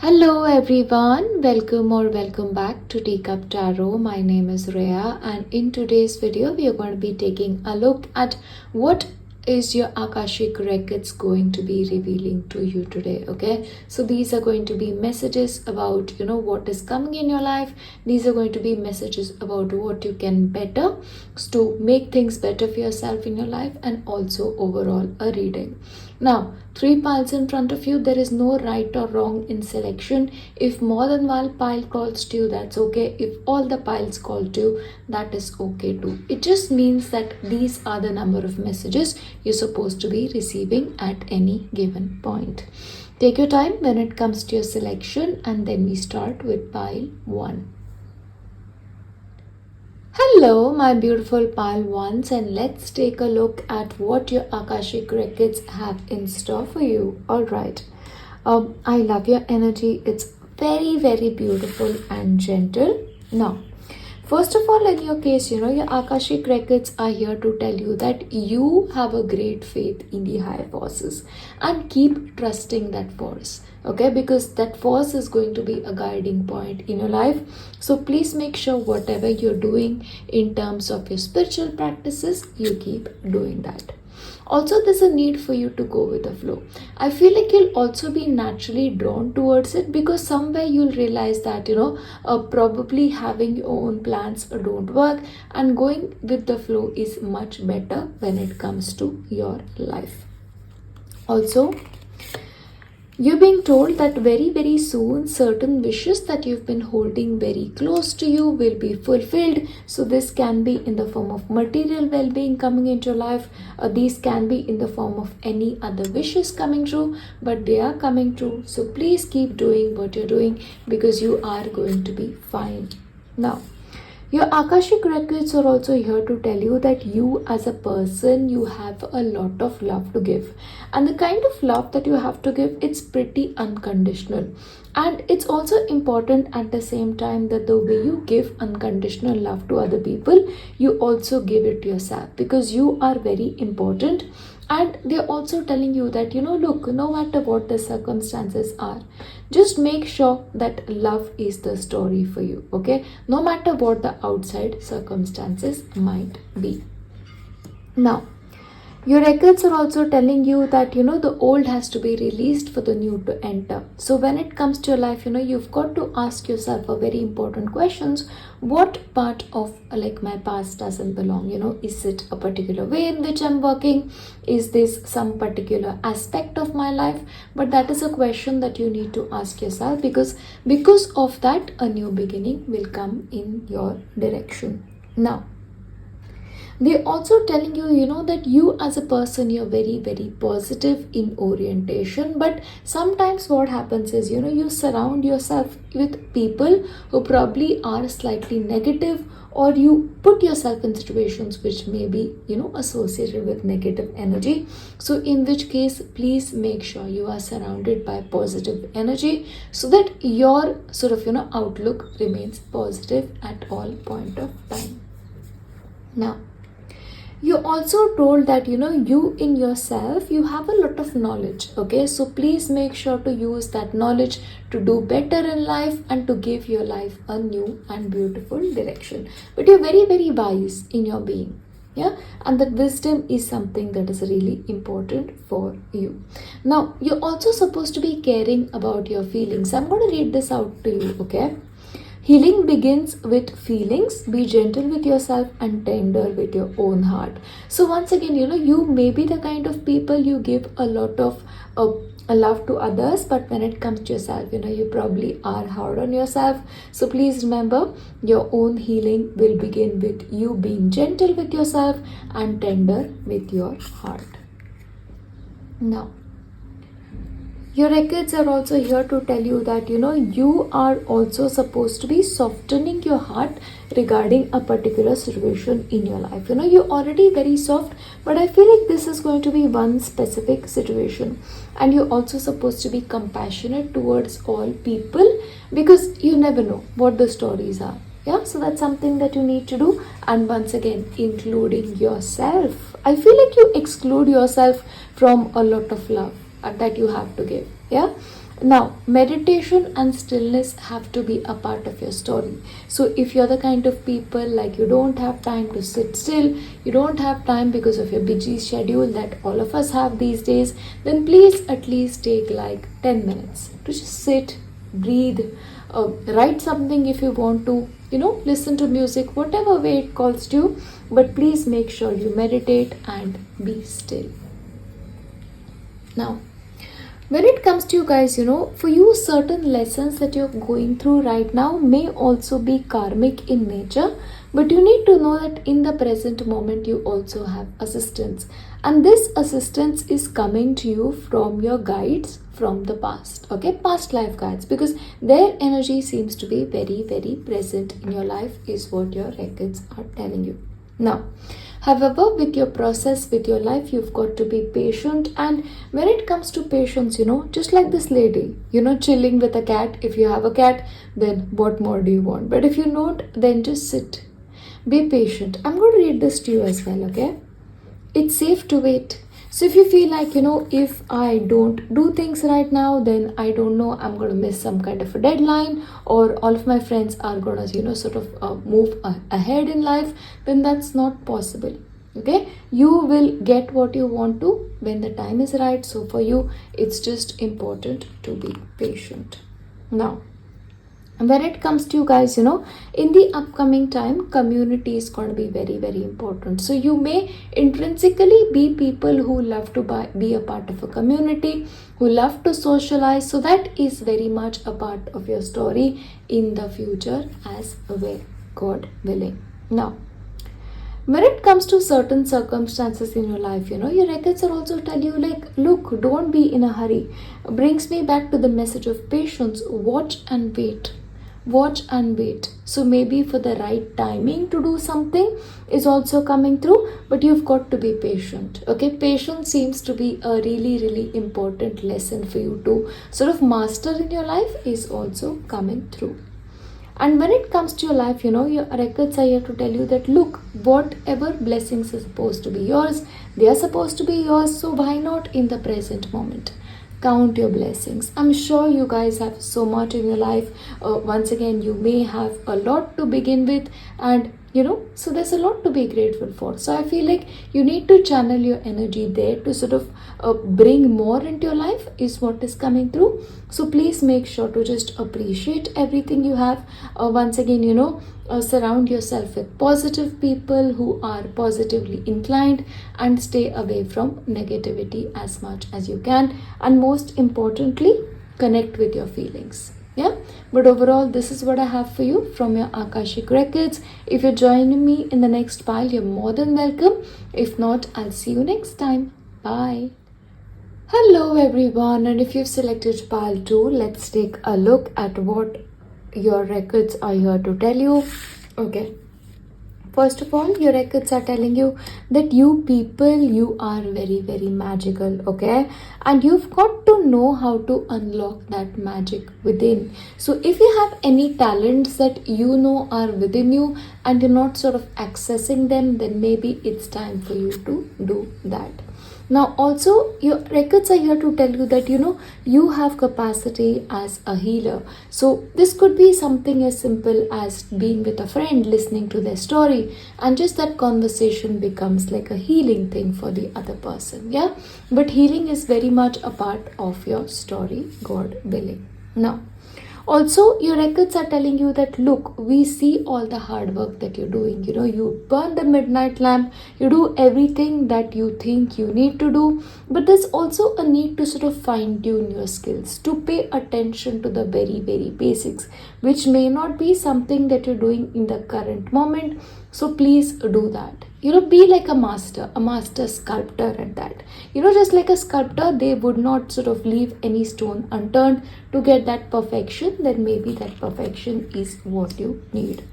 Hello everyone, welcome back to Teacup Tarot. My name is Reya, and in today's video we are going to be taking a look at what is your Akashic records going to be revealing to you today. Okay, so these are going to be messages about what is coming in your life. These are going to be messages about what you can better to make things better for yourself in your life, and also overall a reading. Now, 3 piles in front of you. There is no right or wrong in selection. If more than one pile calls to you, that's okay. If all the piles call to you, that is okay too. It just means that these are the number of messages you're supposed to be receiving at any given point. Take your time when it comes to your selection, and then we start with pile 1. Hello my beautiful pile ones, and let's take a look at what your Akashic records have in store for you. Alright, I love your energy. It's very beautiful and gentle. Now, first of all, in your case, your Akashic records are here to tell you that you have a great faith in the higher forces, and keep trusting that force. Okay, because that force is going to be a guiding point in your life. So please make sure whatever you're doing in terms of your spiritual practices, you keep doing that. Also, there's a need for you to go with the flow. I feel like you'll also be naturally drawn towards it, because somewhere you'll realize that probably having your own plans don't work, and going with the flow is much better when it comes to your life. Also, you're being told that very soon certain wishes that you've been holding very close to you will be fulfilled. So this can be in the form of material well-being coming into your life. These can be in the form of any other wishes coming true, but they are coming true. So please keep doing what you're doing, because you are going to be fine. Now, your Akashic records are also here to tell you that you as a person, you have a lot of love to give. And the kind of love that you have to give, it's pretty unconditional. And it's also important at the same time that the way you give unconditional love to other people, you also give it to yourself, because you are very important. And they're also telling you that, look, no matter what the circumstances are, just make sure that love is the story for you, okay? No matter what the outside circumstances might be. Now, your records are also telling you that, the old has to be released for the new to enter. So when it comes to your life, you've got to ask yourself a very important questions. What part of my past doesn't belong? Is it a particular way in which I'm working? Is this some particular aspect of my life? But that is a question that you need to ask yourself, because of that, a new beginning will come in your direction. Now, they're also telling you, that you as a person, you're very positive in orientation. But sometimes what happens is, you surround yourself with people who probably are slightly negative, or you put yourself in situations which may be, associated with negative energy. So in which case, please make sure you are surrounded by positive energy, so that your sort of, outlook remains positive at all point of time. Now, you're also told that you in yourself, you have a lot of knowledge. Okay, so please make sure to use that knowledge to do better in life, and to give your life a new and beautiful direction. But you're very wise in your being. Yeah, and that wisdom is something that is really important for you. Now, you're also supposed to be caring about your feelings. I'm going to read this out to you. Okay, healing begins with feelings. Be gentle with yourself and tender with your own heart. So once again, you may be the kind of people, you give a lot of love to others, but when it comes to yourself, you probably are hard on yourself. So please remember, your own healing will begin with you being gentle with yourself and tender with your heart. Now, your records are also here to tell you that, you are also supposed to be softening your heart regarding a particular situation in your life. You're already very soft, but I feel like this is going to be one specific situation. And you're also supposed to be compassionate towards all people, because you never know what the stories are. Yeah, so that's something that you need to do. And once again, including yourself. I feel like you exclude yourself from a lot of love that you have to give. Yeah, Now, meditation and stillness have to be a part of your story. So, if you're the kind of people like you don't have time to sit still, you don't have time because of your busy schedule that all of us have these days, then please at least take like 10 minutes to just sit, breathe, write something if you want to, listen to music, whatever way it calls to you. But please make sure you meditate and be still. Now, when it comes to you guys, for you, certain lessons that you're going through right now may also be karmic in nature, but you need to know that in the present moment you also have assistance, and this assistance is coming to you from your guides from the past, okay, past life guides, because their energy seems to be very, very present in your life, is what your records are telling you. Now, however, with your process, with your life, you've got to be patient. And when it comes to patience, just like this lady, chilling with a cat. If you have a cat, then what more do you want? But if you don't, then just sit. Be patient. I'm going to read this to you as well, okay? It's safe to wait. So if you feel like, if I don't do things right now, then I don't know, I'm going to miss some kind of a deadline, or all of my friends are going to, sort of move ahead in life, then that's not possible. Okay, you will get what you want to when the time is right. So for you, it's just important to be patient. Now, when it comes to you guys, in the upcoming time, community is going to be very, very important. So you may intrinsically be people who love to be a part of a community, who love to socialize. So that is very much a part of your story in the future as well, God willing. Now, when it comes to certain circumstances in your life, your records are also tell you like, look, don't be in a hurry. Brings me back to the message of patience. Watch and wait. Watch and wait. So maybe for the right timing to do something is also coming through, but you've got to be patient. Okay, patience seems to be a really, really important lesson for you to sort of master in your life, is also coming through. And when it comes to your life, your records are here to tell you that, look, whatever blessings are supposed to be yours, they are supposed to be yours. So why not in the present moment? Count your blessings. I'm sure you guys have so much in your life. Once again, you may have a lot to begin with, and so there's a lot to be grateful for. So I feel like you need to channel your energy there to sort of bring more into your life, is what is coming through. So please make sure to just appreciate everything you have. Once again, surround yourself with positive people who are positively inclined, and stay away from negativity as much as you can. And most importantly, connect with your feelings. Yeah, but overall, this is what I have for you from your Akashic records. If you're joining me in the next pile, you're more than welcome. If not, I'll see you next time. Bye. Hello everyone, and if you've selected pile 2, let's take a look at what your records are here to tell you. Okay, first of all, your records are telling you that you people, you are very, very magical, okay? And you've got to know how to unlock that magic within. So if you have any talents that are within you and you're not sort of accessing them, then maybe it's time for you to do that. Now also, your records are here to tell you that you have capacity as a healer. So this could be something as simple as being with a friend, listening to their story, and just that conversation becomes like a healing thing for the other person. Yeah, but healing is very much a part of your story, God willing. Now, also, your records are telling you that, look, we see all the hard work that you're doing. You burn the midnight lamp, you do everything that you think you need to do. But there's also a need to sort of fine tune your skills, to pay attention to the very, very basics, which may not be something that you're doing in the current moment. So please do that. Be like a master sculptor at that. Just like a sculptor, they would not sort of leave any stone unturned to get that perfection. Then maybe that perfection is what you need.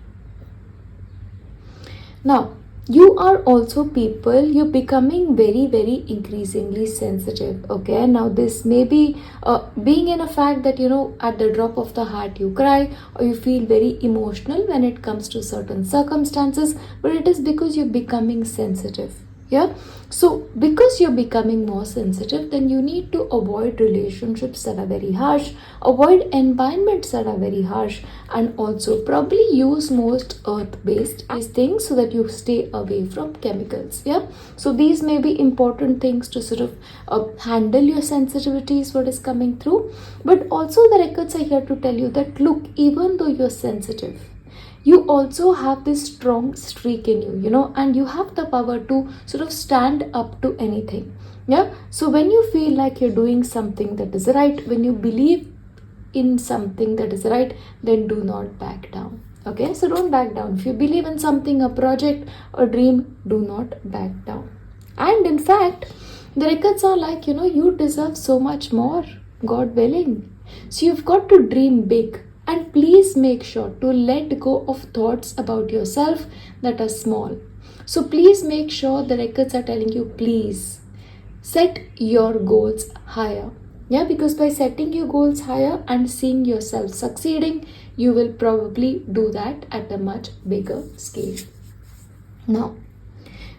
Now, you are also people, you're becoming very, very increasingly sensitive. Okay, now this may be being in a fact that at the drop of the heart you cry, or you feel very emotional when it comes to certain circumstances, but it is because you're becoming sensitive. Yeah, so because you're becoming more sensitive, then you need to avoid relationships that are very harsh, avoid environments that are very harsh, and also probably use most earth-based things so that you stay away from chemicals. Yeah, so these may be important things to sort of handle your sensitivities, what is coming through. But also the records are here to tell you that look, even though you're sensitive, you also have this strong streak in you, and you have the power to sort of stand up to anything. Yeah, so when you feel like you're doing something that is right, when you believe in something that is right, then do not back down. Okay, so don't back down. If you believe in something, a project, a dream, do not back down. And in fact, the records are like, you deserve so much more, God willing. So you've got to dream big, and please make sure to let go of thoughts about yourself that are small. So please make sure the records are telling you, please set your goals higher. Yeah, because by setting your goals higher and seeing yourself succeeding, you will probably do that at a much bigger scale. Now,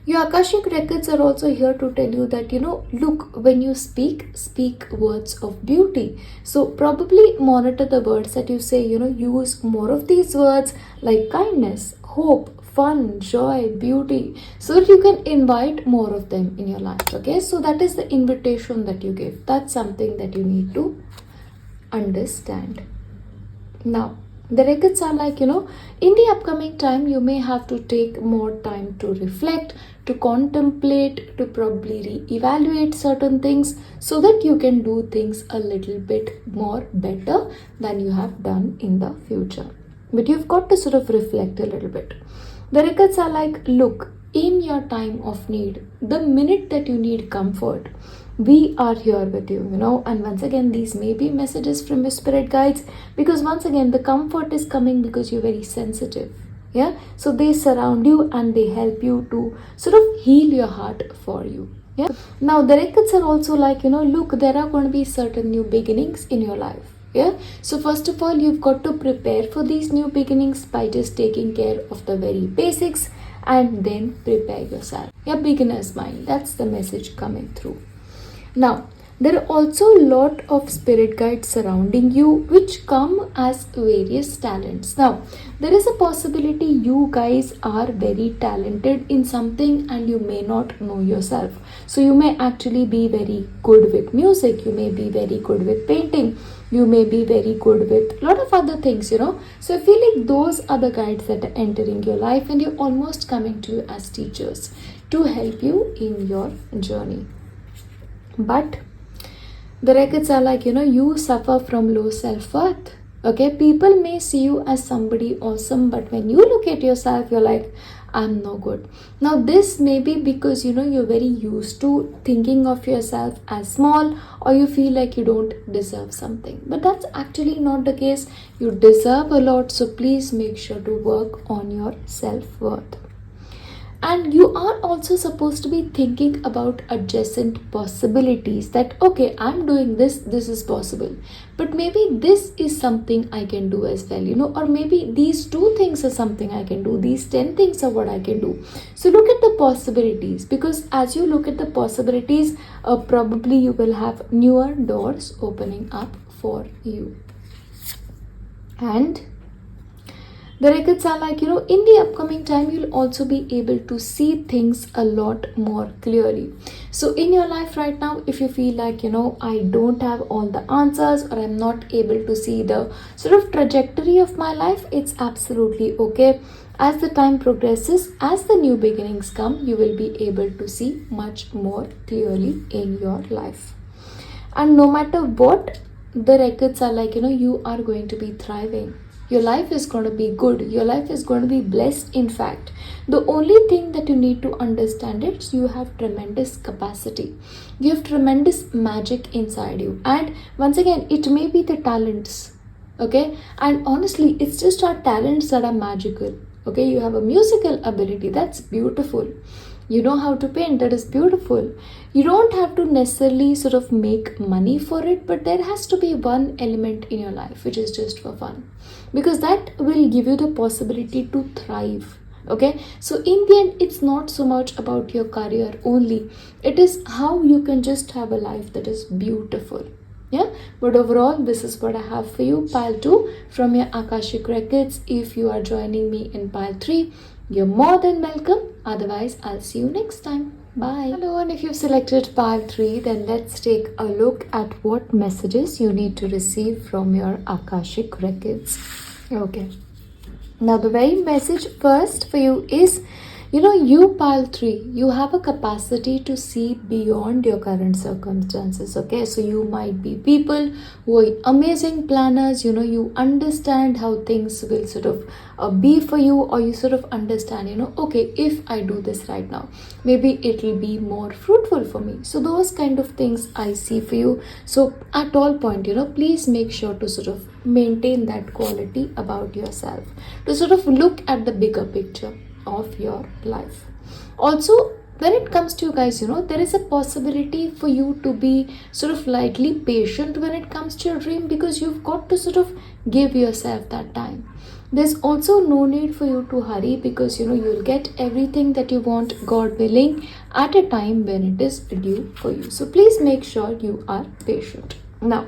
your Akashic records are also here to tell you that, look, when you speak words of beauty. So probably monitor the words that you say, use more of these words like kindness, hope, fun, joy, beauty, so that you can invite more of them in your life. Okay, so that is the invitation that you give. That's something that you need to understand. Now, the records are like, in the upcoming time, you may have to take more time to reflect, to contemplate, to probably re-evaluate certain things so that you can do things a little bit more better than you have done in the future. But you've got to sort of reflect a little bit. The records are like, look, in your time of need, the minute that you need comfort, we are here with you, and once again, these may be messages from your spirit guides, because once again, the comfort is coming because you're very sensitive. Yeah, so they surround you and they help you to sort of heal your heart for you. Yeah, now the records are also like, look, there are going to be certain new beginnings in your life. Yeah, so first of all, you've got to prepare for these new beginnings by just taking care of the very basics and then prepare yourself. Yeah, beginner's mind, that's the message coming through. Now, there are also a lot of spirit guides surrounding you which come as various talents. Now, there is a possibility you guys are very talented in something and you may not know yourself. So, you may actually be very good with music, you may be very good with painting, you may be very good with a lot of other things, So, I feel like those are the guides that are entering your life and you're almost coming to you as teachers to help you in your journey. But the records are like, you suffer from low self-worth. Okay, people may see you as somebody awesome, but when you look at yourself, you're like, I'm no good. Now, this may be because, you're very used to thinking of yourself as small, or you feel like you don't deserve something. But that's actually not the case. You deserve a lot, so please make sure to work on your self-worth. And you are also supposed to be thinking about adjacent possibilities that, okay, I'm doing this is possible. But maybe this is something I can do as well, or maybe these 2 things are something I can do. These 10 things are what I can do. So look at the possibilities, because as you look at the possibilities, probably you will have newer doors opening up for you. And the records are like, in the upcoming time, you'll also be able to see things a lot more clearly. So in your life right now, if you feel like, I don't have all the answers or I'm not able to see the sort of trajectory of my life, it's absolutely okay. As the time progresses, as the new beginnings come, you will be able to see much more clearly in your life. And no matter what, the records are like, you are going to be thriving. Your life is going to be good. Your life is going to be blessed. In fact, the only thing that you need to understand is you have tremendous capacity. You have tremendous magic inside you. And once again, it may be the talents. Okay. And honestly, it's just our talents that are magical. Okay. You have a musical ability. That's beautiful. You know how to paint. That is beautiful. You don't have to necessarily sort of make money for it, but there has to be one element in your life which is just for fun, because that will give you the possibility to thrive, Okay, so in the end, it's not so much about your career only, it is how you can just have a life that is beautiful. Yeah, but overall, this is what I have for you, pile 2 from your Akashic records. If you are joining me in pile 3, you're more than welcome. Otherwise, I'll see you next time. Bye. Hello, and if you've selected pile 3, then let's take a look at what messages you need to receive from your Akashic records. Okay. Now, the very message first for you is, you pile 3, you have a capacity to see beyond your current circumstances. Okay, so you might be people who are amazing planners. You understand how things will sort of be for you, or you sort of understand, okay, if I do this right now, maybe it will be more fruitful for me. So those kind of things I see for you. So at all point, please make sure to sort of maintain that quality about yourself, to sort of look at the bigger picture of your life. Also, when it comes to you guys, there is a possibility for you to be sort of lightly patient when it comes to your dream, because you've got to sort of give yourself that time. There's also no need for you to hurry, because you'll get everything that you want, God willing, at a time when it is due for you. So please make sure you are patient. Now,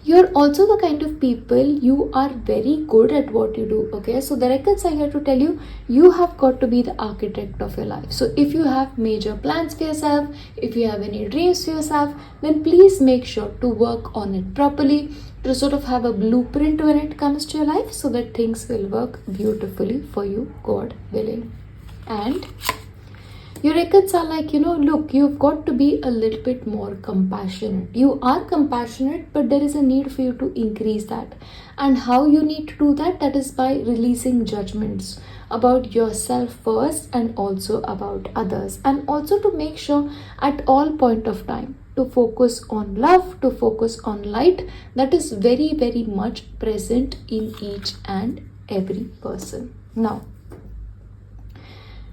you're also the kind of people, you are very good at what you do. Okay, so the records are here to tell you, you have got to be the architect of your life. So if you have major plans for yourself, if you have any dreams for yourself, then please make sure to work on it properly, to sort of have a blueprint when it comes to your life, so that things will work beautifully for you, God willing. And your records are like, look, you've got to be a little bit more compassionate. You are compassionate, but there is a need for you to increase that. And how you need to do that? That is by releasing judgments about yourself first, and also about others. And also to make sure at all point of time to focus on love, to focus on light that is very, very much present in each and every person. Now,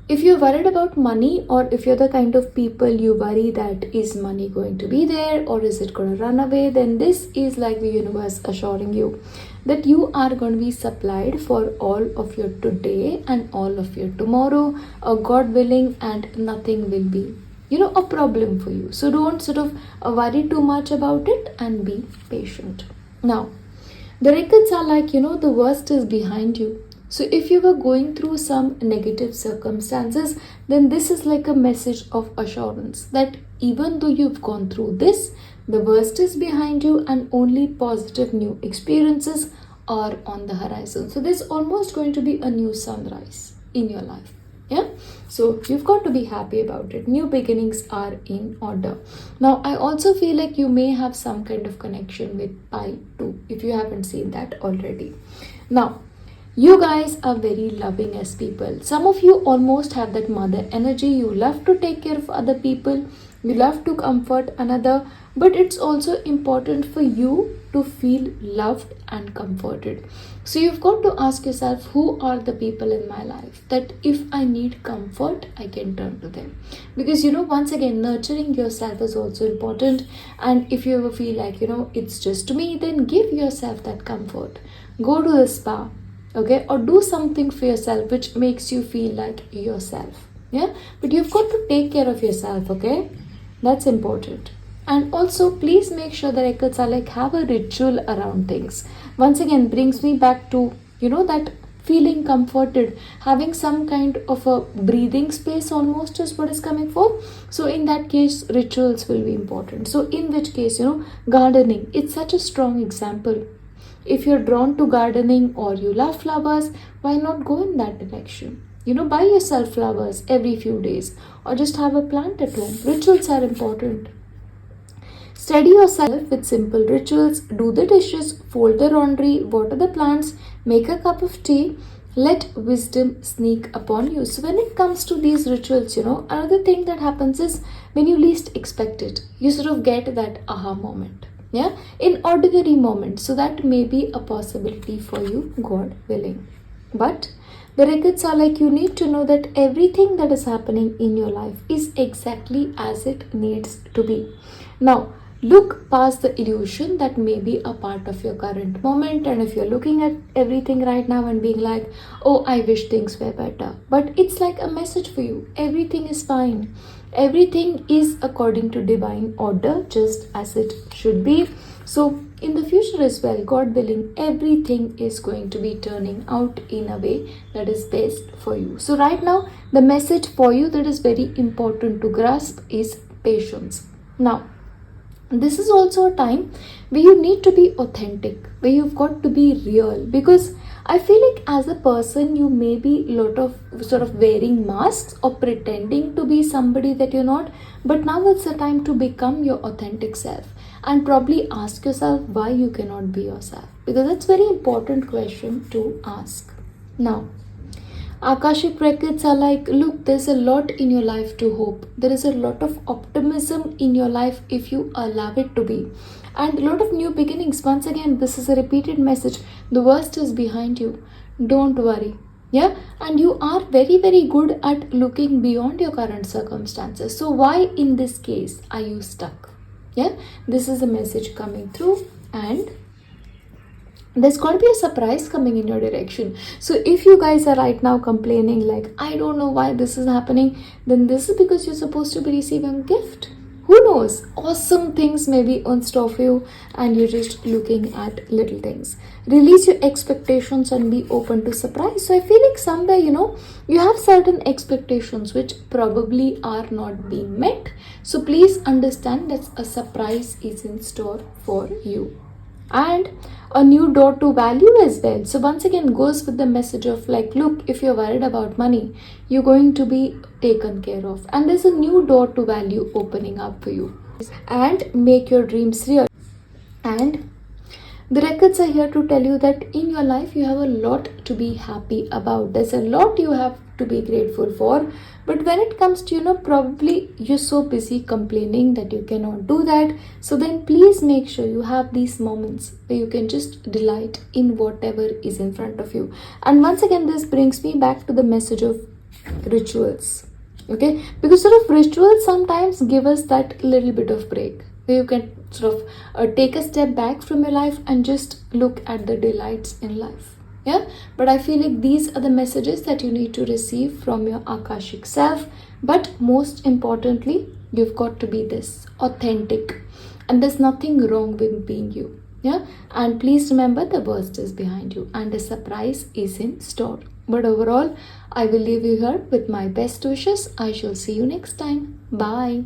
if you're worried about money, or if you're the kind of people you worry that is money going to be there, or is it going to run away, then this is like the universe assuring you that you are going to be supplied for all of your today and all of your tomorrow, God willing, and nothing will be a problem for you. So don't sort of worry too much about it, and be patient. Now, the records are like, the worst is behind you. So if you were going through some negative circumstances, then this is like a message of assurance that even though you've gone through this, the worst is behind you, and only positive new experiences are on the horizon. So there's almost going to be a new sunrise in your life. Yeah, so you've got to be happy about it. New beginnings are in order. Now, I also feel like you may have some kind of connection with pile 2 if you haven't seen that already. Now, you guys are very loving as people. Some of you almost have that mother energy. You love to take care of other people. You love to comfort another. But it's also important for you to feel loved and comforted. So you've got to ask yourself, who are the people in my life that if I need comfort, I can turn to them? Because, once again, nurturing yourself is also important. And if you ever feel like, it's just me, then give yourself that comfort. Go to the spa. Okay, or do something for yourself which makes you feel like yourself. Yeah, but you've got to take care of yourself. Okay, that's important. And also, please make sure the records are like, have a ritual around things. Once again, brings me back to that feeling comforted, having some kind of a breathing space almost is what is coming for. So in that case, rituals will be important. So in which case, gardening, it's such a strong example. If you're drawn to gardening, or you love flowers, why not go in that direction? Buy yourself flowers every few days, or just have a plant at home. Rituals are important. Steady yourself with simple rituals. Do the dishes, fold the laundry, water the plants, make a cup of tea. Let wisdom sneak upon you. So when it comes to these rituals, another thing that happens is when you least expect it, you sort of get that aha moment. Yeah, in ordinary moments. So that may be a possibility for you, God willing. But the records are like, you need to know that everything that is happening in your life is exactly as it needs to be. Now, look past the illusion that may be a part of your current moment. And if you're looking at everything right now and being like, oh, I wish things were better, but it's like a message for you. Everything is fine. Everything is according to divine order, just as it should be. So in the future as well, God willing, everything is going to be turning out in a way that is best for you. So right now, the message for you that is very important to grasp is patience. Now, this is also a time where you need to be authentic, where you've got to be real, because I feel like as a person you may be lot of sort of wearing masks or pretending to be somebody that you're not, but now it's the time to become your authentic self and probably ask yourself why you cannot be yourself, because that's very important question to ask. Now, Akashic records are like, look, there's a lot in your life to hope. There is a lot of optimism in your life if you allow it to be. And a lot of new beginnings. Once again, this is a repeated message. The worst is behind you. Don't worry. Yeah, and you are very, very good at looking beyond your current circumstances. So why in this case are you stuck? Yeah, this is a message coming through, and there's got to be a surprise coming in your direction. So if you guys are right now complaining like, I don't know why this is happening, then this is because you're supposed to be receiving a gift. Who knows? Awesome things may be in store for you, and you're just looking at little things. Release your expectations and be open to surprise. So I feel like somewhere, you have certain expectations which probably are not being met. So please understand that a surprise is in store for you. And a new door to value as well. So once again goes with the message of like, look, if you're worried about money, you're going to be taken care of, and there's a new door to value opening up for you. And make your dreams real. And the records are here to tell you that in your life you have a lot to be happy about. There's a lot you have to be grateful for. But when it comes to, probably you're so busy complaining that you cannot do that. So then please make sure you have these moments where you can just delight in whatever is in front of you. And once again, this brings me back to the message of rituals. Okay, because sort of rituals sometimes give us that little bit of break where you can sort of take a step back from your life and just look at the delights in life. Yeah, but I feel like these are the messages that you need to receive from your Akashic self. But most importantly, you've got to be this authentic, and there's nothing wrong with being you. Yeah, and please remember, the worst is behind you and a surprise is in store. But overall, I will leave you here with my best wishes. I shall see you next time. Bye.